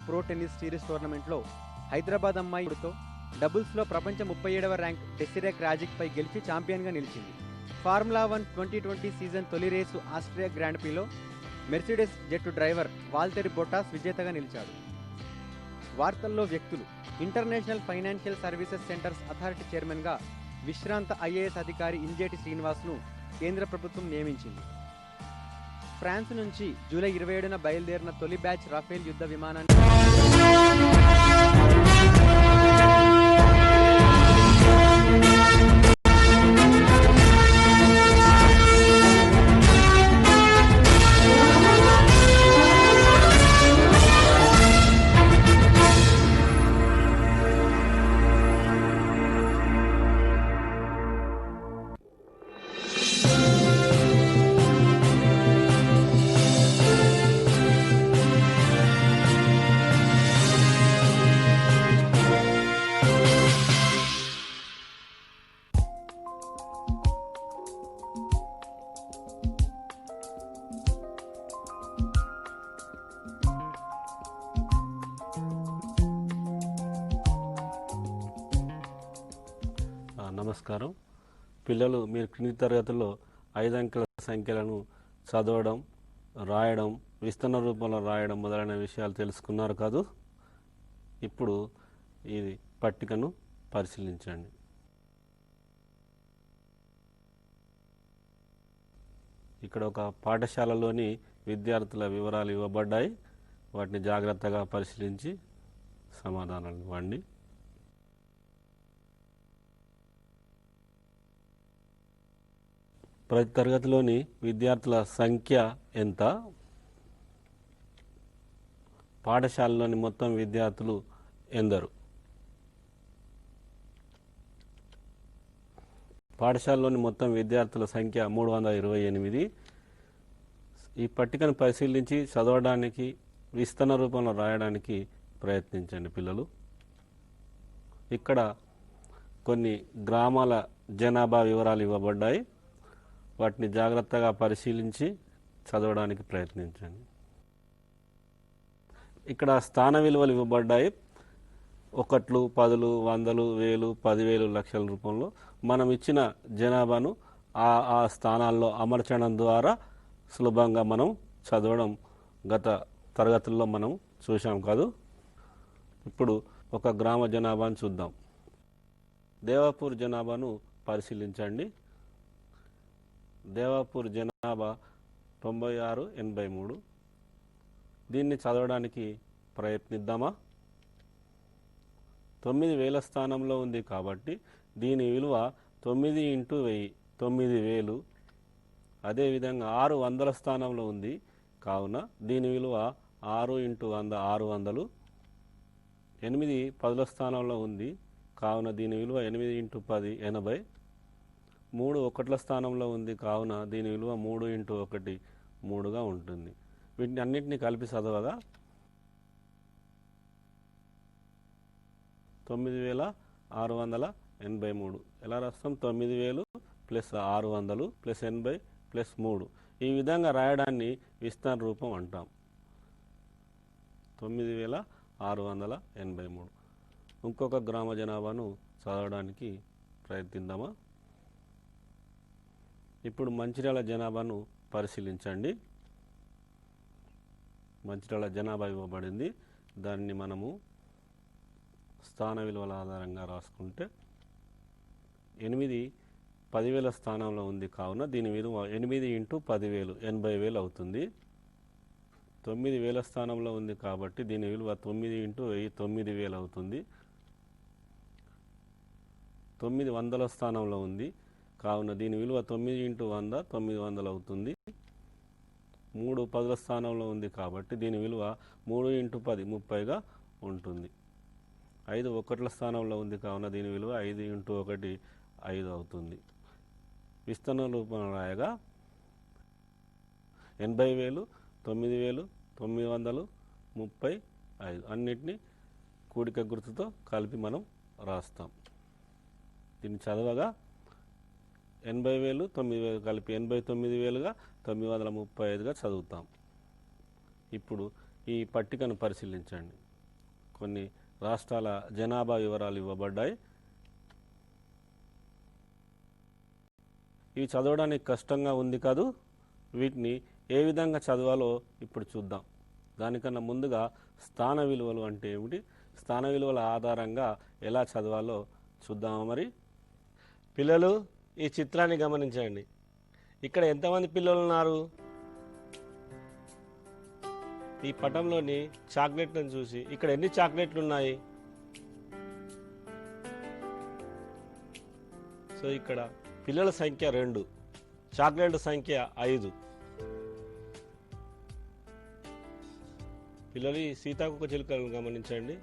Pro tennis series టోర్నమెంట్లో హైదరాబాద్ అమ్మాయితో డబుల్స్లో ప్రపంచ 37వ ర్యాంక్ డెసిరే క్రాజిక్పై గెలిచి ఛాంపియన్గా నిలిచింది. ఫార్ములా 1 2020 సీజన్ తొలి రేసు ఆస్ట్రియా గ్రాండ్ ప్రీలో మెర్సిడెస్ జట్టు డ్రైవర్ వాల్టెరి బొటాస్ విజేతగా నిలిచాడు. వార్తల్లో వ్యక్తులు. International financial services centres authority చైర్మన్గా విశ్రాంత ఐఏఎస్ అధికారి ఇంజేటి శ్రీనివాస్ను కేంద్ర ప్రభుత్వం నియమించింది. ఫ్రాన్స్ నుంచి జూలై 27న బయలుదేరిన తొలి బ్యాచ్ రాఫేల్ యుద్ధ విమానాన్ని నమస్కారం. పిల్లలు, మీరు క్రింది తరగతిలో 5 అంకెల సంఖ్యలను చదవడం, రాయడం, విస్తరణ రూపంలో రాయడం మొదలైన విషయాలు తెలుసుకున్నారు కాదు. ఇప్పుడు ఈ పట్టికను పరిశీలించండి. ఇక్కడ ఒక పాఠశాలలోని విద్యార్థుల వివరాలు ఇవ్వబడ్డాయి. వాటిని జాగ్రత్తగా పరిశీలించి సమాధానాలు ఇవ్వండి. ప్రతి తరగతిలోని విద్యార్థుల సంఖ్య ఎంత? పాఠశాలలోని మొత్తం విద్యార్థులు ఎందరు? పాఠశాలలోని మొత్తం విద్యార్థుల సంఖ్య 328. ఈ పట్టికను పరిశీలించి చదవడానికి, విస్తరణ రూపంలో రాయడానికి ప్రయత్నించండి పిల్లలు. ఇక్కడ కొన్ని గ్రామాల జనాభా వివరాలు ఇవ్వబడ్డాయి. వాటిని జాగ్రత్తగా పరిశీలించి చదవడానికి ప్రయత్నించండి. ఇక్కడ స్థాన విలువలు ఇవ్వబడ్డాయి. 1, 10, 100, 1000, 10,000, లక్షల రూపంలో మనం ఇచ్చిన జనాభాను ఆ స్థానాల్లో అమర్చడం ద్వారా సులభంగా మనం చదవడం గత తరగతుల్లో మనం చూసాం కాదు. ఇప్పుడు ఒక గ్రామ జనాభాను చూద్దాం. దేవాపూర్ జనాభాను పరిశీలించండి. దేవాపూర్ జనాభా 9683. దీన్ని చదవడానికి ప్రయత్నిద్దామా? 9000 స్థానంలో ఉంది కాబట్టి దీని విలువ 9 × 1000 9000. అదేవిధంగా 600 స్థానంలో ఉంది కావున దీని విలువ 6 × 100 600. 8 10వ స్థానంలో ఉంది కావున దీని విలువ 8 × 10 80. 3 1ల స్థానంలో ఉంది కావున దీని విలువ 3 × 1 3గా ఉంటుంది. వీటిని అన్నింటినీ కలిపి చదవగా 9683. ఎలా రాస్తాం? 9000 + 600 + 80 + 3. ఈ విధంగా రాయడాన్ని విస్తరణ రూపం అంటాం. 9683. ఇంకొక గ్రామ జనాభాను చదవడానికి ప్రయత్నిద్దామా? ఇప్పుడు మంచిర్యాల జనాభాను పరిశీలించండి. మంచిర్యాల జనాభా ఇవ్వబడింది. దాన్ని మనము స్థాన విలువల ఆధారంగా రాసుకుంటే 8 10,000 స్థానంలో ఉంది కావున దీని విలువ 8 × 10,000 80,000 అవుతుంది. 9000 స్థానంలో ఉంది కాబట్టి దీని విలువ 9 × 1000 90,000 అవుతుంది. 9 100ల స్థానంలో ఉంది కావున దీని విలువ 9 × 100 900 అవుతుంది. 3 10ల స్థానంలో ఉంది కాబట్టి దీని విలువ 3 × 10 30గా ఉంటుంది. 5 1ల స్థానంలో ఉంది కావున దీని విలువ 5 × 1 5 అవుతుంది. విస్తరణ రూపంలో రాయగా 80,000 9,000 900 35. అన్నిటినీ కూడిక గుర్తుతో కలిపి మనం రాస్తాం. దీన్ని చదవగా 80,000 9,000 కలిపి 89,000గా 935గా చదువుతాం. ఇప్పుడు ఈ పట్టికను పరిశీలించండి. కొన్ని రాష్ట్రాల జనాభా వివరాలు ఇవ్వబడ్డాయి. ఇవి చదవడానికి కష్టంగా ఉంది కాదు. వీటిని ఏ విధంగా చదవాలో ఇప్పుడు చూద్దాం. దానికన్నా ముందుగా స్థాన విలువలు అంటే ఏమిటి, స్థాన విలువల ఆధారంగా ఎలా చదవాలో చూద్దామా. మరి పిల్లలు ఈ చిత్రాన్ని గమనించండి. ఇక్కడ ఎంతమంది పిల్లలు ఉన్నారు? ఈ పటంలోని చాక్లెట్లను చూసి ఇక్కడ ఎన్ని చాక్లెట్లు ఉన్నాయి? సో ఇక్కడ పిల్లల సంఖ్య 2, చాక్లెట్ల సంఖ్య 5. పిల్లలు ఈ సీతాకోక చిలుకలను గమనించండి.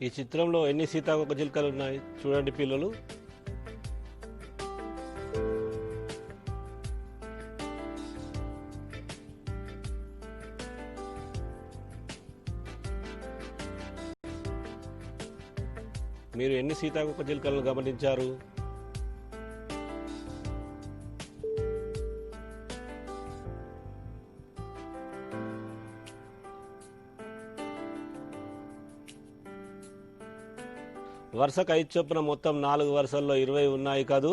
ఈ చిత్రంలో ఎన్ని సీతాకోక చిలుకలు ఉన్నాయి చూడండి పిల్లలు. మీరు ఎన్ని సీతాకోక చిలుకలను గమనించారు? వరుసకు 5 చొప్పున మొత్తం 4 వరుసల్లో 20 ఉన్నాయి కాదు.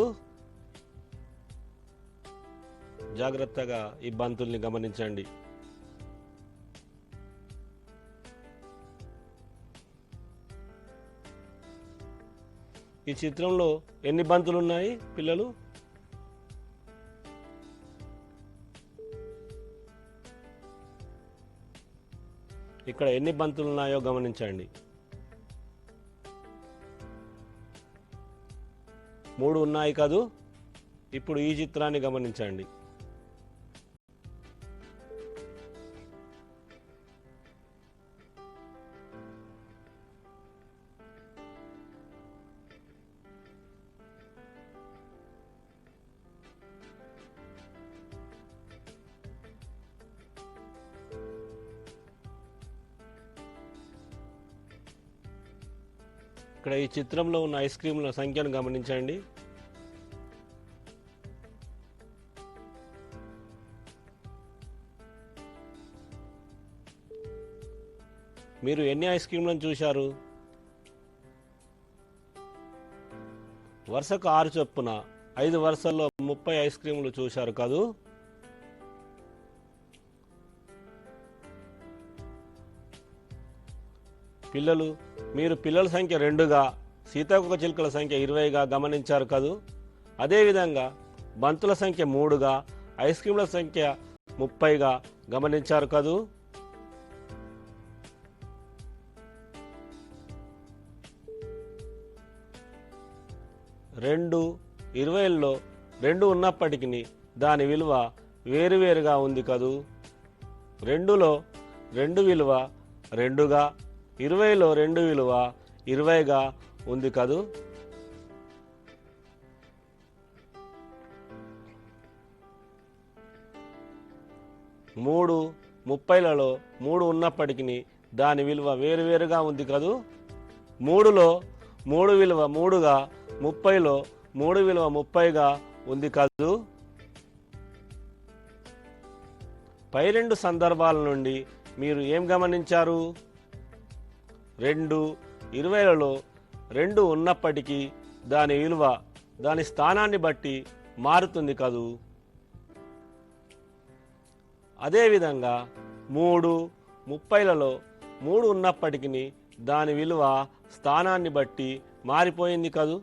జాగ్రత్తగా ఈ బంతుల్ని గమనించండి. ఈ చిత్రంలో ఎన్ని బంతులు ఉన్నాయి పిల్లలు? ఇక్కడ ఎన్ని బంతులు ఉన్నాయో గమనించండి. 3 ఉన్నాయి కాదు. ఇప్పుడు ఈ చిత్రాన్ని గమనించండి. ఇక్కడ ఈ చిత్రంలో ఉన్న ఐస్ క్రీముల సంఖ్యను గమనించండి. మీరు ఎన్ని ఐస్ క్రీములను చూశారు? వరుసకు 6 చొప్పున 5 వరుసల్లో 30 ఐస్ క్రీములు చూశారు కాదు. పిల్లలు మీరు పిల్లల సంఖ్య 2గా, సీతాకోక చిలుకల సంఖ్య 20గా గమనించారు కదూ. అదేవిధంగా బంతుల సంఖ్య 3గా, ఐస్ క్రీముల సంఖ్య 30గా గమనించారు కదూ. రెండు 20ల్లో 2 ఉన్నప్పటికీ దాని విలువ వేరువేరుగా ఉంది కదూ. 2లో 2 విలువ 2గా, 20లో 2 విలువ 20గా ఉంది కదూ. మూడు 30లలో 3 ఉన్నప్పటికీ దాని విలువ వేరువేరుగా ఉంది కదూ. 3లో 3 విలువ 3గా, 30లో 3 విలువ 30గా ఉంది కదూ. పై 2 సందర్భాల నుండి మీరు ఏం గమనించారు? 2 20లలో 2 ఉన్నప్పటికీ దాని విలువ దాని స్థానాన్ని బట్టి మారుతుంది కదూ. అదేవిధంగా 3 30లలో 3 ఉన్నప్పటికీ దాని విలువ స్థానాన్ని బట్టి మారిపోయింది కదూ.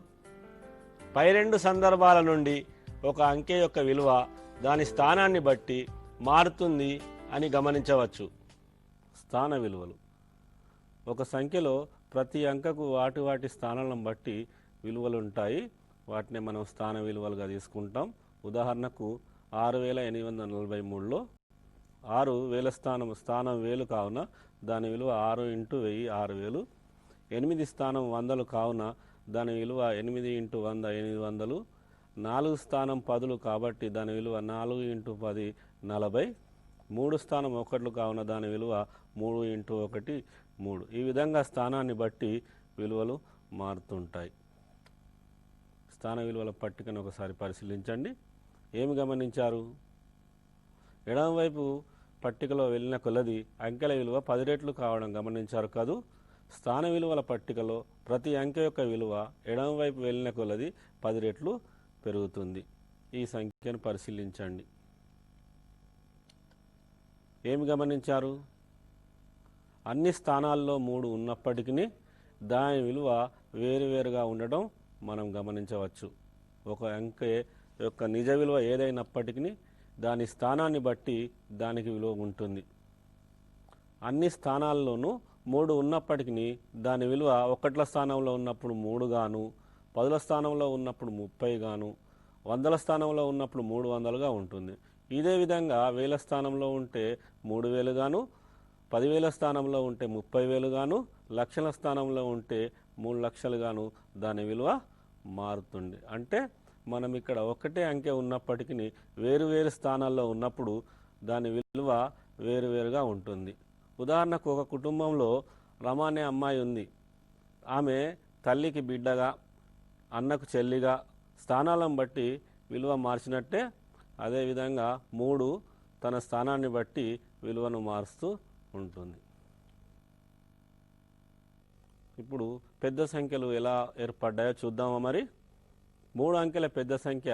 పై 2 సందర్భాల నుండి ఒక అంకె యొక్క విలువ దాని స్థానాన్ని బట్టి మారుతుంది అని గమనించవచ్చు. స్థాన విలువలు ఒక సంఖ్యలో ప్రతి అంకెకు వాటి స్థానాలను బట్టి విలువలు ఉంటాయి. వాటిని మనం స్థాన విలువలుగా తీసుకుంటాం. ఉదాహరణకు 6843లో 6000 స్థానం వేలు కావున దాని విలువ 6 ఇంటూ 1000 6000. 8 స్థానం వందలు కావున దాని విలువ 8 ఇంటూ 100 800. 4 స్థానం పదులు కాబట్టి దాని విలువ 4 ఇంటూ 10 40. 3 స్థానం ఒకట్లు కావున దాని విలువ 3 ఇంటూ 1 3. ఈ విధంగా స్థానాన్ని బట్టి విలువలు మారుతుంటాయి. స్థాన విలువల పట్టికను ఒకసారి పరిశీలించండి. ఏమి గమనించారు? ఎడమవైపు పట్టికలో వెళ్ళిన కొలది అంకెల విలువ 10 రెట్లు కావడం గమనించారు కదూ. స్థాన విలువల పట్టికలో ప్రతి అంకె యొక్క విలువ ఎడమవైపు వెళ్ళిన కొలది 10 రెట్లు పెరుగుతుంది. ఈ సంఖ్యను పరిశీలించండి. ఏమి గమనించారు? అన్ని స్థానాల్లో 3 ఉన్నప్పటికీ దాని విలువ వేరువేరుగా ఉండడం మనం గమనించవచ్చు. ఒక అంకె యొక్క నిజ విలువ ఏదైనప్పటికీ దాని స్థానాన్ని బట్టి దానికి విలువ ఉంటుంది. అన్ని స్థానాల్లోనూ 3 ఉన్నప్పటికీ దాని విలువ ఒకట్ల స్థానంలో ఉన్నప్పుడు 3 గాను, 10ల స్థానంలో ఉన్నప్పుడు 30 గాను, 100ల స్థానంలో ఉన్నప్పుడు 300గా ఉంటుంది. ఇదే విధంగా వేల స్థానంలో ఉంటే 3000 గాను, 10,000 స్థానంలో ఉంటే 30,000 గాను, లక్షల స్థానంలో ఉంటే 3 లక్షలు గాను దాని విలువ మారుతుంది. అంటే మనం ఇక్కడ ఒకటే అంకె ఉన్నప్పటికీ వేరువేరు స్థానాల్లో ఉన్నప్పుడు దాని విలువ వేరువేరుగా ఉంటుంది. ఉదాహరణకు ఒక కుటుంబంలో రమ అనే అమ్మాయి ఉంది. ఆమె తల్లికి బిడ్డగా, అన్నకు చెల్లిగా స్థానాలను బట్టి విలువ మార్చినట్టే అదేవిధంగా 3 తన స్థానాన్ని బట్టి విలువను మారుస్తూ ఉంటుంది. ఇప్పుడు పెద్ద సంఖ్యలు ఎలా ఏర్పడ్డాయో చూద్దామా మరి. 3 అంకెల పెద్ద సంఖ్య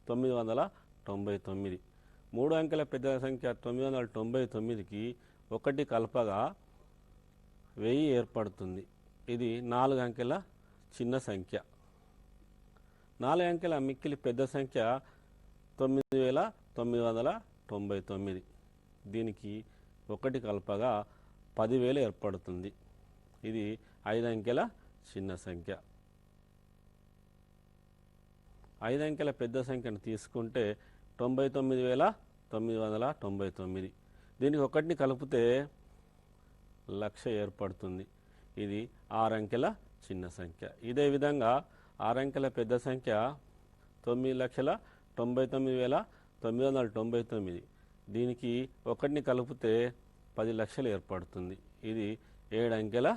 999. 3 అంకెల పెద్ద సంఖ్య 999కి 1 కలపగా 1000 ఏర్పడుతుంది. ఇది 4 అంకెల చిన్న సంఖ్య. 4 అంకెల మిక్కిలి పెద్ద సంఖ్య 9999. దీనికి 1 కలపగా 10,000 ఏర్పడుతుంది. ఇది 5 అంకెల చిన్న సంఖ్య. 5 అంకెల పెద్ద సంఖ్యను తీసుకుంటే 99,999. దీనికి 1ని కలిపితే 1,00,000 ఏర్పడుతుంది. ఇది 6 అంకెల చిన్న సంఖ్య. ఇదే విధంగా 6 అంకెల పెద్ద సంఖ్య 9,99,999. దీనికి 1ని కలిపితే 10 లక్షలు ఏర్పడుతుంది. ఇది 7 అంకెల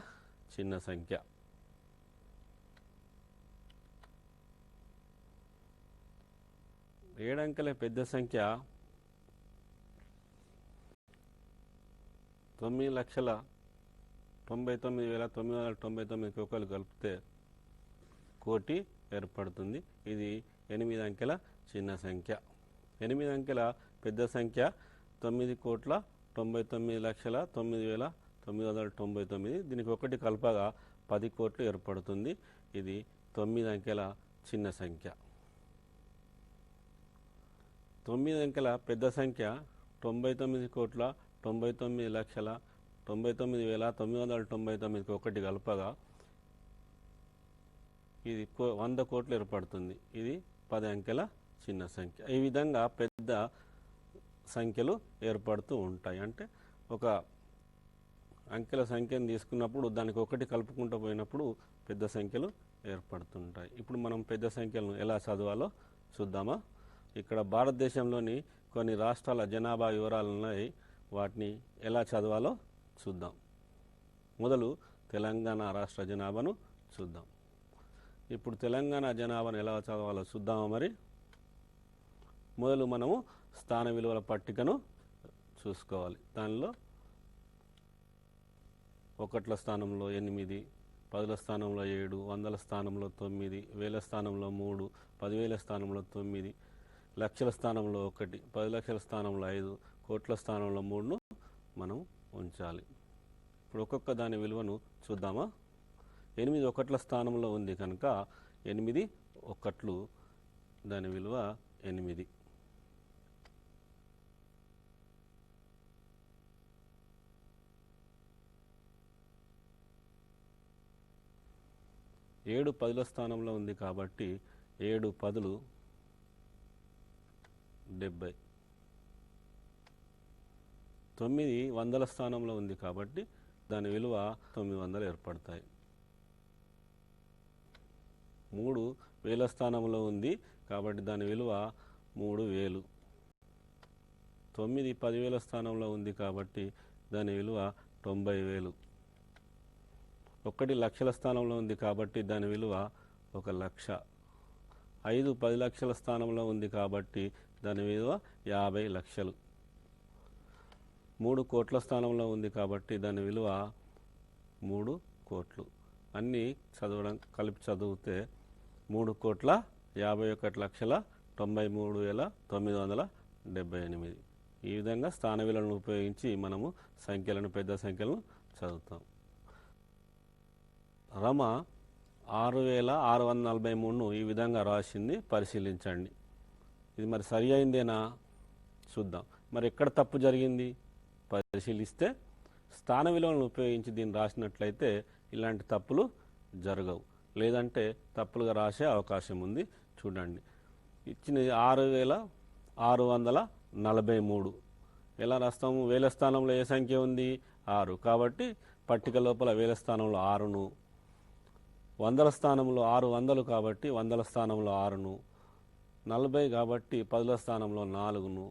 చిన్న సంఖ్య. ఏడు అంకెల పెద్ద సంఖ్య 9,99,999కి 1 కలిపితే 1,00,00,000 ఏర్పడుతుంది. ఇది 8 అంకెల చిన్న సంఖ్య. 8 అంకెల పెద్ద సంఖ్య 9,99,09,999. దీనికి 1 కలపగా 10 కోట్లు ఏర్పడుతుంది. ఇది 9 అంకెల చిన్న సంఖ్య. 9 అంకెల పెద్ద సంఖ్య 99,99,99,999కి 1 కలపగా ఇది 100 కోట్లు ఏర్పడుతుంది. ఇది 10 అంకెల చిన్న సంఖ్య. ఈ విధంగా పెద్ద సంఖ్యలు ఏర్పడుతూ ఉంటాయి. అంటే ఒక అంకెల సంఖ్యను తీసుకున్నప్పుడు దానికి 1 కలుపుకుంటూ పోయినప్పుడు పెద్ద సంఖ్యలు ఏర్పడుతుంటాయి. ఇప్పుడు మనం పెద్ద సంఖ్యలను ఎలా చదవాలో చూద్దామా. ఇక్కడ భారతదేశంలోని కొన్ని రాష్ట్రాల జనాభా వివరాలు ఉన్నాయి. వాటిని ఎలా చదవాలో చూద్దాం. మొదలు తెలంగాణ రాష్ట్ర జనాభాను చూద్దాం. ఇప్పుడు తెలంగాణ జనాభాను ఎలా చదవాలో చూద్దామా మరి. మొదలు మనము స్థాన విలువల పట్టికను చూసుకోవాలి. దానిలో 1ల స్థానంలో 8, 10ల స్థానంలో 7, 100ల స్థానంలో 9, 1000 స్థానంలో 3, 10,000 స్థానంలో 9, లక్షల స్థానంలో 1, 10 లక్షల స్థానంలో 5, కోట్ల స్థానంలో 3ను మనం ఉంచాలి. ఇప్పుడు ఒక్కొక్క దాని విలువను చూద్దామా. 8 1ల స్థానంలో ఉంది కనుక 8 1లు, దాని విలువ 8. 7 10ల స్థానంలో ఉంది కాబట్టి 7 10లు 70. 9 వందల స్థానంలో ఉంది కాబట్టి దాని విలువ 900 ఏర్పడతాయి. 3 వేల స్థానంలో ఉంది కాబట్టి దాని విలువ 3000. 9 10,000 స్థానంలో ఉంది కాబట్టి దాని విలువ 90,000. 1 లక్షల స్థానంలో ఉంది కాబట్టి దాని విలువ 1,00,000. 5 10 లక్షల స్థానంలో ఉంది కాబట్టి దాని విలువ 50 లక్షలు. 3 కోట్ల స్థానంలో ఉంది కాబట్టి దాని విలువ 3 కోట్లు. అన్నీ కలిపి చదివితే 3,51,93,978. ఈ విధంగా స్థాన విలువలను ఉపయోగించి మనము పెద్ద సంఖ్యలను చదువుతాం. రమ 6,643ను ఈ విధంగా రాసింది, పరిశీలించండి. ఇది మరి సరి అయిందేనా చూద్దాం. మరి ఎక్కడ తప్పు జరిగింది పరిశీలిస్తే స్థాన విలువలను ఉపయోగించి దీన్ని రాసినట్లయితే ఇలాంటి తప్పులు జరగవు, లేదంటే తప్పులుగా రాసే అవకాశం ఉంది. చూడండి, ఇచ్చినది 6,643. ఎలా రాస్తాము? వేల స్థానంలో ఏ సంఖ్య ఉంది? 6. కాబట్టి పట్టిక లోపల వేల స్థానంలో 6ను, వందల స్థానంలో 600 కాబట్టి వందల స్థానంలో 6ను, 40 కాబట్టి 10ల స్థానంలో 4ను,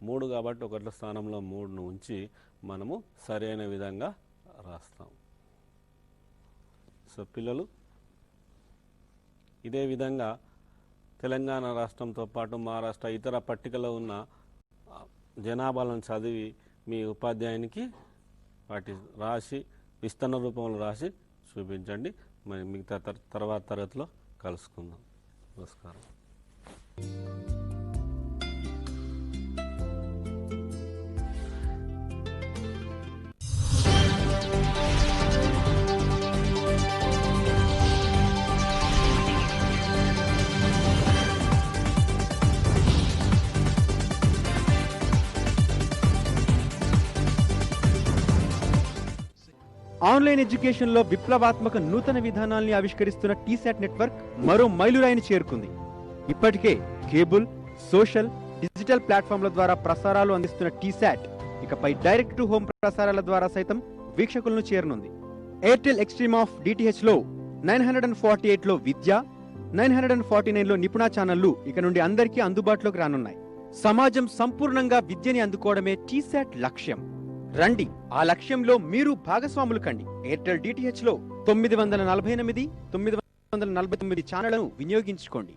3 కాబట్టి 1ల స్థానంలో 3ను ఉంచి మనము సరైన విధంగా రాస్తాం. సో పిల్లలు, ఇదే విధంగా తెలంగాణ రాష్ట్రంతో పాటు మహారాష్ట్ర ఇతర పట్టికలో ఉన్న జనాభాలను చదివి మీ ఉపాధ్యాయునికి వాటి రాసి విస్తరణ రూపంలో రాసి చూపించండి. మరి మిగతా తర్వాత తరగతిలో కలుసుకుందాం. నమస్కారం. ఆన్లైన్ ఎడ్యుకేషన్లో విప్లవాత్మక నూతన విధానాల్ని ఆవిష్కరిస్తున్న టీశాట్ నెట్వర్క్ మరో మైలురాయిని చేరుకుంది. ఇప్పటికే కేబుల్, సోషల్, డిజిటల్ ప్లాట్ఫామ్ల ద్వారా ప్రసారాలు అందిస్తున్న టీశాట్ ఇకపై డైరెక్ట్ టు హోమ్ ప్రసారాల ద్వారా సైతం వీక్షకులను చేరనుంది. ఎయిర్టెల్ ఎక్స్ట్రీమ్ ఆఫ్ డిటిహెచ్లో 948లో విద్య, 949లో నిపుణ ఛానళ్లు ఇక నుండి అందరికీ అందుబాటులోకి రానున్నాయి. సమాజం సంపూర్ణంగా విద్యని అందుకోవడమే టీశాట్ లక్ష్యం. రండి, ఆ లక్ష్యంలో మీరు భాగస్వాములు కండి. ఎయిర్టెల్ డిటిహెచ్లో 948, 949 ఛానళ్లను వినియోగించుకోండి.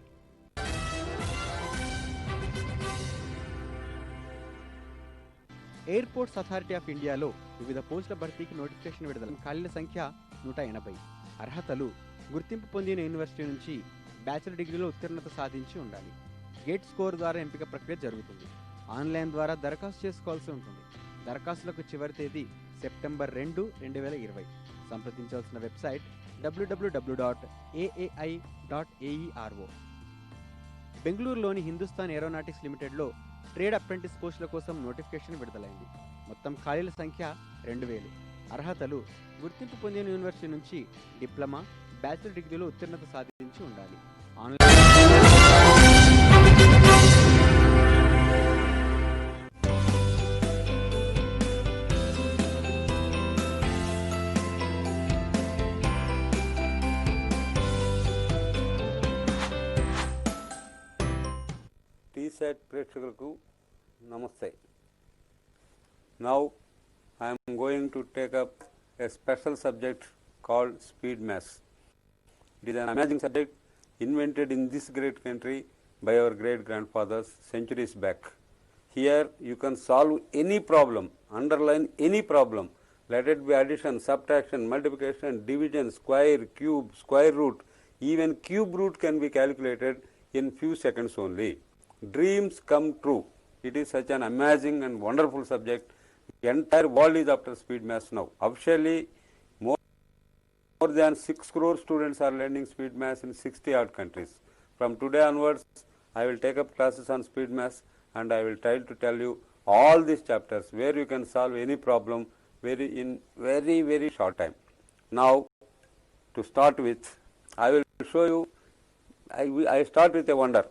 ఎయిర్పోర్ట్స్ అథారిటీ ఆఫ్ ఇండియాలో వివిధ పోస్టుల భర్తీకి నోటిఫికేషన్ విడుదల. ఖాళీల సంఖ్య 180. అర్హతలు: గుర్తింపు పొందిన యూనివర్సిటీ నుంచి బ్యాచిలర్ డిగ్రీలో ఉత్తీర్ణత సాధించి ఉండాలి. గేట్ స్కోర్ ద్వారా ఎంపిక ప్రక్రియ జరుగుతుంది. ఆన్లైన్ ద్వారా దరఖాస్తు చేసుకోవాల్సి ఉంటుంది. దరఖాస్తులకు చివరి తేదీ సెప్టెంబర్ 2, 2020. సంప్రదించాల్సిన website www.aai.aero. బెంగళూరులోని హిందుస్థాన్ ఏరోనాటిక్స్ లిమిటెడ్లో ట్రేడ్ అప్రెంటిస్ పోస్టుల కోసం నోటిఫికేషన్ విడుదలైంది. మొత్తం ఖాళీల సంఖ్య 2000. అర్హతలు: గుర్తింపు పొందిన యూనివర్సిటీ నుంచి డిప్లొమా, బ్యాచిలర్ డిగ్రీలో ఉత్తీర్ణత సాధించి ఉండాలి. టీశాట్ ప్రేక్షకులకు నమస్తే. Now I am going to take up a special subject called speed maths. It is an amazing subject invented in this great country by our great grandfathers centuries back. Here you can solve any problem, underline any problem, let it be addition, subtraction, multiplication, division, square, cube, square root, even cube root can be calculated in few seconds only. Dreams come true. It is such an amazing and wonderful subject. The entire world is after speed maths now. Officially, more than 6 crore students are learning speed maths in 60 odd countries. From today onwards, I will take up classes on speed maths and I will try to tell you all these chapters where you can solve any problem in very short time. Now, to start with, I will show you. I start with a wonder.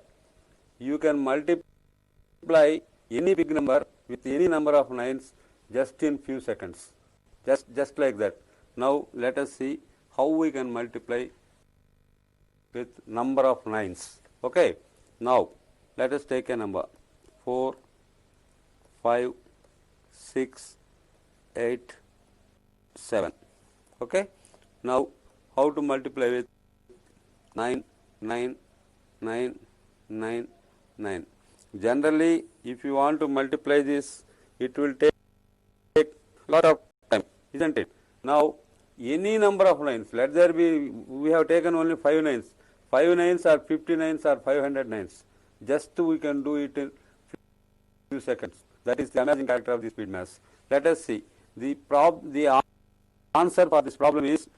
You can multiply any big number with any number of 9s just in few seconds, just like that. Now let us see how we can multiply with number of 9s. Okay. Now let us take a number 4, 5, 6, 8, 7. Okay. Now how to multiply with 9, 9, 9, 9, 9. Generally, if you want to multiply this, it will take lot of time, isn't it? Now, any number of 9s, let there be, we have taken only 5 9s. 5 9s or 50 9s or 500 9s. Just we can do it in few seconds. That is the amazing character of the speed maths. Let us see. The answer for this problem is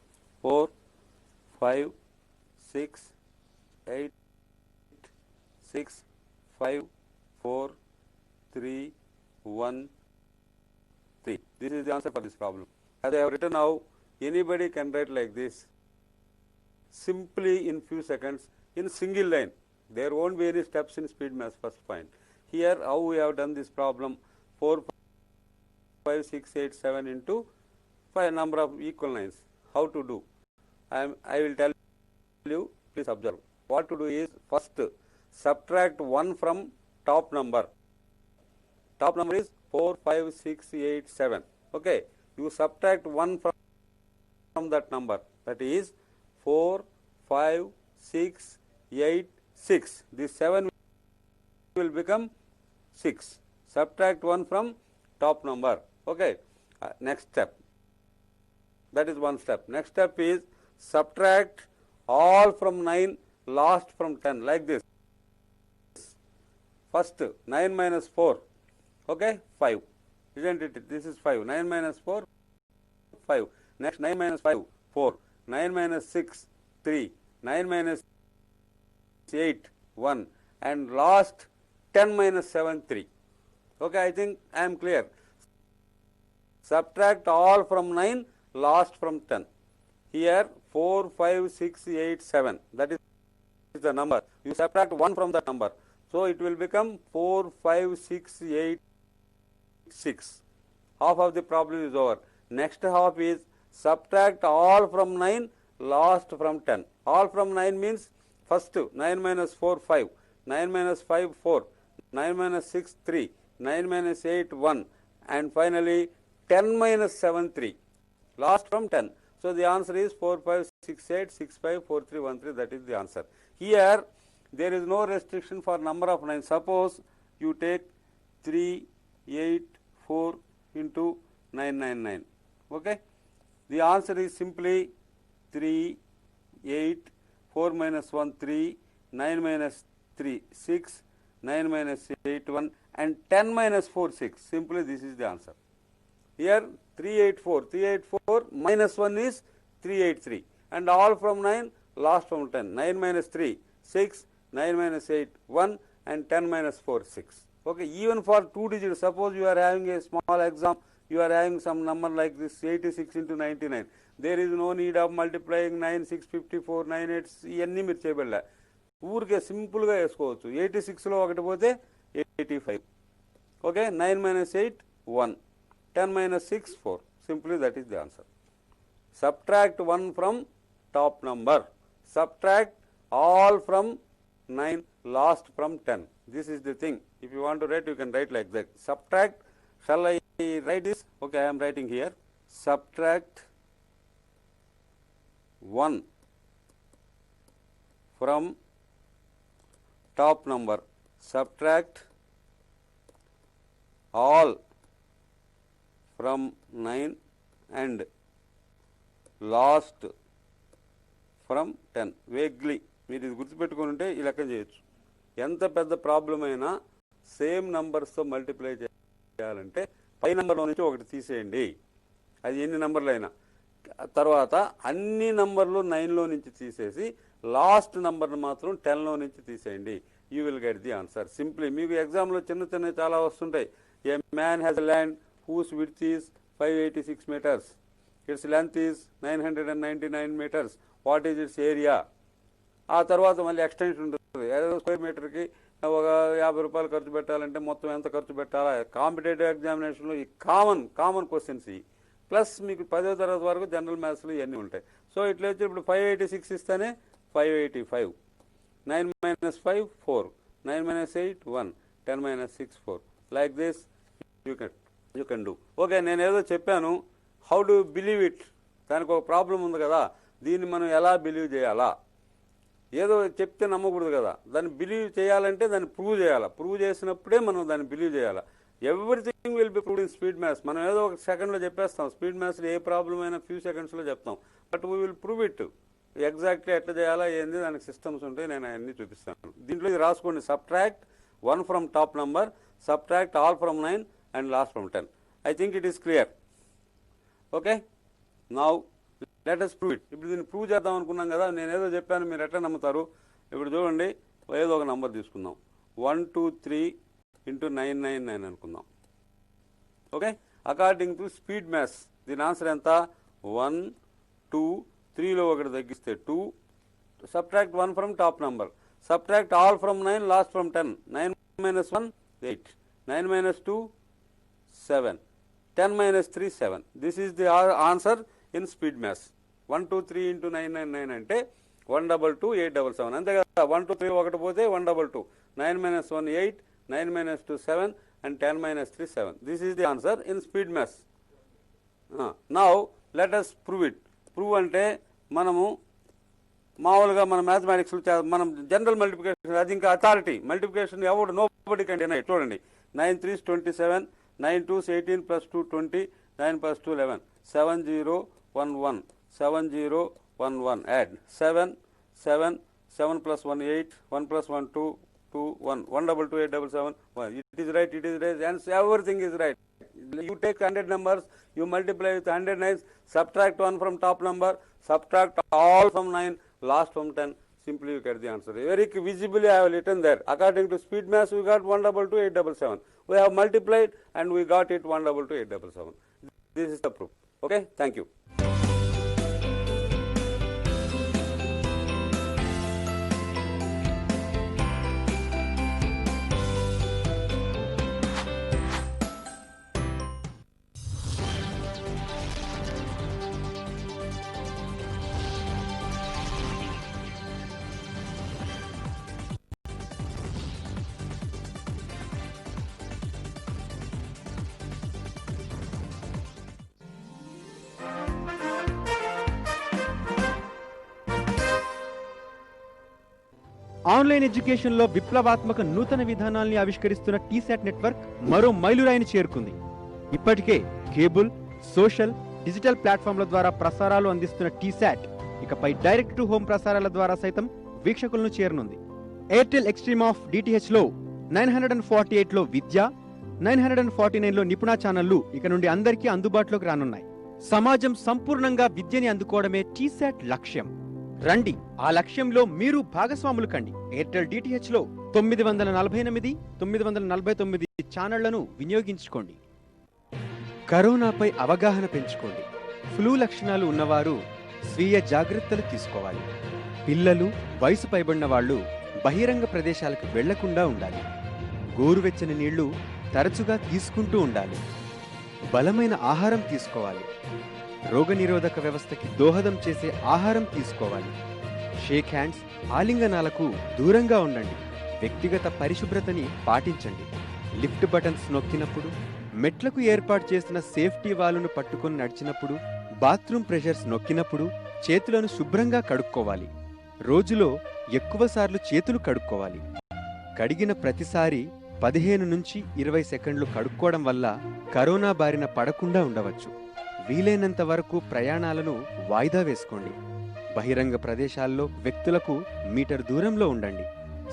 4, 5, 6, 8, 6, 5, 4, 3, 1, 3. This is the answer for this problem. As I have written now, anybody can write like this, simply in few seconds, in single line. There won't be any steps in speed maths, first point. Here, how we have done this problem, 4, 5, 6, 8, 7 into 5 number of equal lines. How to do? I will tell you, please observe. What to do is, first subtract 1 from top number. Top number is 4, 5, 6, 8, 7. Okay. You subtract 1 from that number. That is 4, 5, 6, 8, 6. This 7 will become 6. Subtract 1 from top number. Okay. Next step. That is one step. Next step is subtract all from 9, last from 10, like this. First 9 minus 4, okay, 5, isn't it? This is 5. 9 minus 4, 5. Next 9 minus 5, 4. 9 minus 6, 3. 9 minus 8, 1. And last 10 minus 7, 3. Okay, I think I am clear. Subtract all from 9, last from 10. Here 4, 5, 6, 8, 7. That is the number. You subtract 1 from that number. So it will become 4, 5, 6, 8, 6. Half of the problem is over. Next half is subtract all from 9, last from 10. All from 9 means first 9 minus 4, 5. 9 minus 5, 4. 9 minus 6, 3. 9 minus 8, 1. And finally 10 minus 7, 3. Last from 10. So the answer is 4, 5, 6, 8, 6, 5, 4, 3, 1, 3. That is the answer. Here there is no restriction for number of 9. Suppose you take 3, 8, 4 into 999. Okay. The answer is simply 3, 8, 4 minus 1, 3, 9 minus 3, 6, 9 minus 8, 1 and 10 minus 4, 6. Simply this is the answer. Here 384, 384 minus 1 is 383 and all from 9, last from 10. 9 minus 3, 6, 9 minus 8, 1 and 10 minus 4, 6. Okay, even for 2 digits, suppose you are having a small exam, you are having some number like this 86 into 99. There is no need of multiplying 9, 6, 54, 9, 8, ఇవన్నీ మీరు చేయబడలే. ఊరికే సింపుల్గా వేసుకోవచ్చు. 86లో ఒకటి పోతే 85. Okay, 9 minus 8, 1. 10 minus 6, 4. Simply that is the answer. Subtract 1 from top number. Subtract all from 9, last from 10. This is the thing. If you want to write, you can write like that. Subtract, shall I write this? Okay, I am writing here. Subtract 1 from top number. Subtract all from 9 and last from 10. Vaguely మీరు ఇది గుర్తుపెట్టుకుని ఉంటే ఈ లెక్క చేయొచ్చు. ఎంత పెద్ద problem అయినా సేమ్ నంబర్స్తో మల్టిప్లై చేయాలంటే పై నెంబర్లో నుంచి ఒకటి తీసేయండి, అది ఎన్ని నెంబర్లు అయినా. తర్వాత అన్ని నంబర్లు 9లో నుంచి తీసేసి లాస్ట్ నెంబర్ను మాత్రం 10లో నుంచి తీసేయండి. You will get the answer. Simply మీకు ఎగ్జామ్లో చిన్న చిన్న చాలా వస్తుంటాయి. ఏ man has a land whose width is 586 meters. Its length is 999 meters. What is its area? ఆ తర్వాత మళ్ళీ ఎక్స్టెన్షన్ ఉంటుంది. స్క్వేర్ మీటర్కి ఒక 50 రూపాయలు ఖర్చు పెట్టాలంటే మొత్తం ఎంత ఖర్చు పెట్టాలా? కాంపిటేటివ్ ఎగ్జామినేషన్లో ఈ కామన్ క్వశ్చన్స్ ఇవి. ప్లస్ మీకు 10వ తరగతి వరకు జనరల్ మ్యాథ్స్లో ఇవన్నీ ఉంటాయి. సో ఇట్లా వచ్చి ఇప్పుడు 586 ఇస్తేనే 585, 9 - 5 4, 9 - 8 1, 10 - 6 4. Like this you can do. Okay, నేను ఏదో చెప్పాను, హౌ డు బిలీవ్ ఇట్? దానికి ఒక ప్రాబ్లం ఉంది కదా, దీన్ని మనం ఎలా బిలీవ్ చేయాలా? ఏదో చెప్తే నమ్మకూడదు కదా, దాన్ని బిలీవ్ చేయాలంటే దాన్ని ప్రూవ్ చేయాలా. ప్రూవ్ చేసినప్పుడే మనం దాన్ని బిలీవ్ చేయాలా. Everything will be proved in speed maths. మనం ఏదో ఒక సెకండ్లో చెప్పేస్తాం, స్పీడ్ మ్యాథ్స్లో ఏ ప్రాబ్లం అయినా ఫ్యూ సెకండ్స్లో చెప్తాం. But we will prove it exactly ఎట్లా చేయాలా ఏంది, దానికి సిస్టమ్స్ ఉంటాయి, నేను అవన్నీ చూపిస్తాను. దీంట్లో ఇది రాసుకోండి, subtract 1 from top number, subtract all from 9 and last from 10. I think it is clear. Okay, now let us prove it. ఇప్పుడు దీన్ని ప్రూవ్ చేద్దాం అనుకున్నాం కదా, నేను ఏదో చెప్పాను, మీరు ఎట్లా నమ్ముతారు? ఇప్పుడు చూడండి, ఏదో ఒక నంబర్ తీసుకుందాం, 1 2 3 × 999 అనుకుందాం. Okay, according to speed maths దీని ఆన్సర్ ఎంత? 1 2 3లో ఒకటి తగ్గిస్తే 2, subtract 1 from top number, subtract all from 9 last from 10, 9 - 1 8, 9 - 2 7, 10 - 3 7. This is the answer in speed maths. 1 2 3 × 999 అంటే 122 877. అంతే కదా, 1 2 3 ఒకటి పోతే 122, 9 - 1 8, 9 - 2 7 and 10 - 3 7. This is the answer in speed maths. Now let us prove it. Prove అంటే మనము మామూలుగా మన మ్యాథమెటిక్స్లో మనం జనరల్ మల్టిప్లికేషన్, అది ఇంకా అథారిటీ మల్టిప్లికేషన్ ఎవడు నోబడి కంటే. చూడండి, 9 3s 27, 9 2s 18 + 2 20, 9 + 2 11, 7 0 1 1, 7 0 1 1. Add 7 7 7 + 1 8, 1 + 1 2 2 1, 122 877. It is right, and everything is right. You take 100 numbers, you multiply with 100 9s, subtract 1 from top number, subtract all from 9, last from 10. Simply you get the answer. Very visibly I have written there. According to speed maths, we got 122 877. We have multiplied and we got it 122 877. This is the proof. Okay, thank you. Online ఎడ్యుకేషన్లో విప్లవాత్మక నూతన విధానాల్ని ఆవిష్కరిస్తున్న T-SAT network మరో మైలురాయిని చేరుకుంది. ఇప్పటికే cable, social, digital ప్లాట్ఫామ్ల ద్వారా ప్రసారాలు అందిస్తున్న టీశాట్ ఇకపై డైరెక్ట్ టు హోమ్ ప్రసారాల ద్వారా సైతం వీక్షకులను చేరనుంది. ఎయిర్టెల్ ఎక్స్ట్రీమ్ ఆఫ్ డిటిహెచ్లో 948లో విద్య, 949లో నిపుణ ఛానళ్లు ఇక నుండి అందరికీ అందుబాటులోకి రానున్నాయి. సమాజం సంపూర్ణంగా విద్యని అందుకోవడమే టీశాట్ లక్ష్యం. రండి, ఆ లక్ష్యంలో మీరు భాగస్వాములు కండి. ఎయిర్టెల్ డిటిహెచ్లో 948 949 ఛానళ్లను వినియోగించుకోండి. కరోనాపై అవగాహన పెంచుకోండి. ఫ్లూ లక్షణాలు ఉన్నవారు స్వీయ జాగ్రత్తలు తీసుకోవాలి. పిల్లలు, వయసు పైబడిన వాళ్ళు బహిరంగ ప్రదేశాలకు వెళ్లకుండా ఉండాలి. గోరువెచ్చని నీళ్లు తరచుగా తీసుకుంటూ ఉండాలి. బలమైన ఆహారం తీసుకోవాలి. రోగనిరోధక వ్యవస్థకి దోహదం చేసే ఆహారం తీసుకోవాలి. షేక్ హ్యాండ్స్, ఆలింగనాలకు దూరంగా ఉండండి. వ్యక్తిగత పరిశుభ్రతని పాటించండి. లిఫ్ట్ బటన్స్ నొక్కినప్పుడు, మెట్లకు ఏర్పాటు చేసిన సేఫ్టీ వాలును పట్టుకొని నడిచినప్పుడు, బాత్రూమ్ ప్రెషర్స్ నొక్కినప్పుడు చేతులను శుభ్రంగా కడుక్కోవాలి. రోజులో ఎక్కువసార్లు చేతులు కడుక్కోవాలి. కడిగిన ప్రతిసారి 15 నుంచి 20 సెకండ్లు కడుక్కోవడం వల్ల కరోనా బారిన పడకుండా ఉండవచ్చు. వీలైనంత వరకు ప్రయాణాలను వాయిదా వేసుకోండి. బహిరంగ ప్రదేశాల్లో వ్యక్తులకు మీటర్ దూరంలో ఉండండి.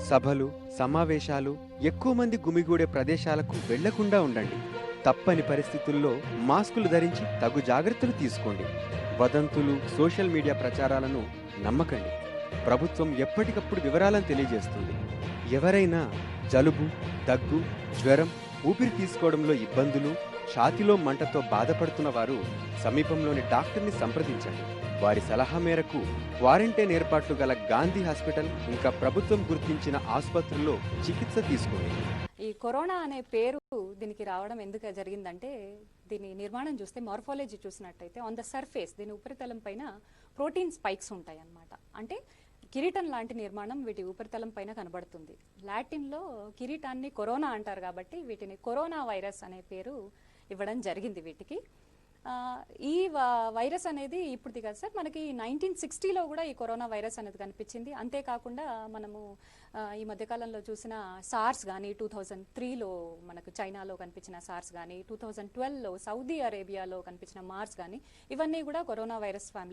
సభలు, సమావేశాలు, ఎక్కువ మంది గుమిగూడే ప్రదేశాలకు వెళ్లకుండా ఉండండి. తప్పని పరిస్థితుల్లో మాస్కులు ధరించి తగు జాగ్రత్తలు తీసుకోండి. వదంతులు, సోషల్ మీడియా ప్రచారాలను నమ్మకండి. ప్రభుత్వం ఎప్పటికప్పుడు వివరాలను తెలియజేస్తుంది. ఎవరైనా జలుబు, దగ్గు, జ్వరం, ఊపిరి తీసుకోవడంలో ఇబ్బందులు, ఛాతీలో మంటతో బాధపడుతున్న వారు సమీపంలోని డాక్టర్ని సంప్రదించండి. వారి సలహా మేరకు క్వారంటైన్ ఏర్పాట్లు గల గాంధీ హాస్పిటల్ ఇంకా ప్రభుత్వం గుర్తించిన ఆసుపత్రుల్లో చికిత్స తీసుకోండి. ఈ కరోనా అనే పేరు దీనికి రావడం ఎందుకు జరిగిందంటే, దీని నిర్మాణం చూస్తే మార్ఫాలజీ చూసినట్టయితే ఆన్ ద సర్ఫేస్ దీని ఉపరితలం పైన ప్రోటీన్ స్పైక్స్ ఉంటాయి అన్నమాట. అంటే కిరీటం లాంటి నిర్మాణం వీటి ఉపరితలం పైన కనబడుతుంది. లాటిన్లో కిరీటాన్ని కరోనా అంటారు కాబట్టి వీటిని కరోనా వైరస్ అనే పేరు ఇవ్వడం జరిగింది వీటికి. ఈ వైరస్ అనేది ఇప్పుడుది కాదు సార్, మనకి 1960లో కూడా ఈ కరోనా వైరస్ అనేది కనిపించింది. అంతేకాకుండా మనము ఈ మధ్యకాలంలో చూసిన సార్స్ కానీ 2003లో మనకు చైనాలో కనిపించిన సార్స్ కానీ 2012లో సౌదీ అరేబియాలో కనిపించిన మార్స్ కానీ ఇవన్నీ కూడా కరోనా వైరస్ ఫ్యామిలీ